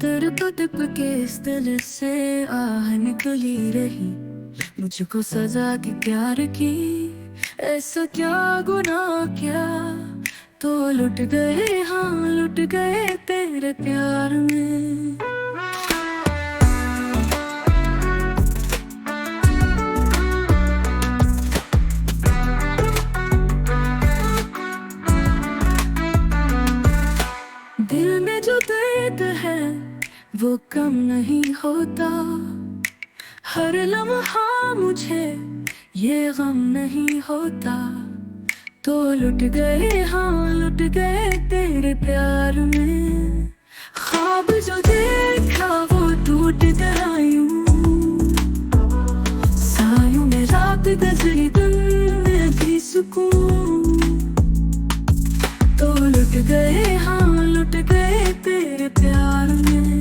तड़प तड़प के इस दिल से आह निकली रही, मुझको सजा की प्यार की। ऐसा क्या गुनाह किया तो लुट गए, हाँ लुट गए तेरे प्यार में। दिल में जो दर्द है वो कम नहीं होता, हर लम्हा मुझे ये गम नहीं होता। तो लुट गए, हाँ लुट गए तेरे प्यार में। ख्वाब जो देखा वो टूट गया यूं, सायों में रात गुजरी दिन में भी सुकून। तो लुट गए, हाँ लुट गए तेरे प्यार में।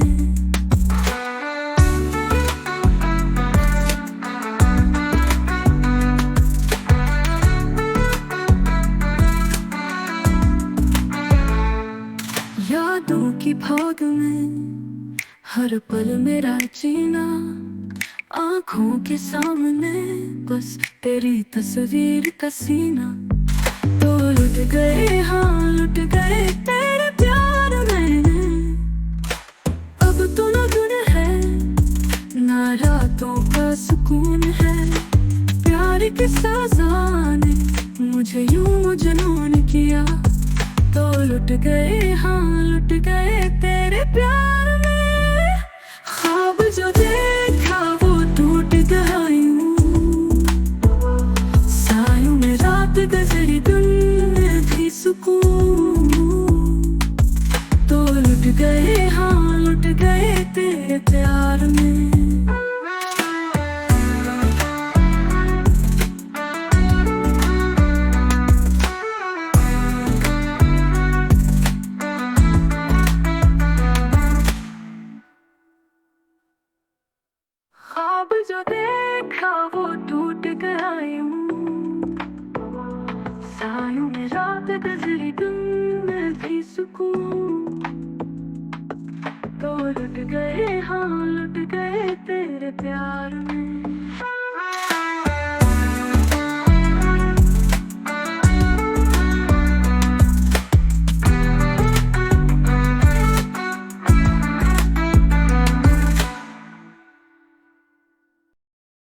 यादों की भाग में हर पल मेरा जीना, आंखों के सामने बस तेरी तस्वीर का सीना। तो लुट गए, हाँ लुट गए तेरे प्यार में। अब तो न दिन है ना रातों का सुकून है, प्यार की सजा ने मुझे यूं जुनून किया। तो लुट गए, हाँ लुट गए तेरे प्यार में। ख्वाब जो देखा वो टूट गया यूं, सायों में रात गुजरी दिन में भी सुकून। तो लुट गए, हाँ लुट गए तेरे प्यार में। ख्वाब जो देखा वो टूट गया यूं, सायों में रात गुजरी दिन में भी सुकून। तो लुट गए, हाँ लुट गए तेरे प्यार में।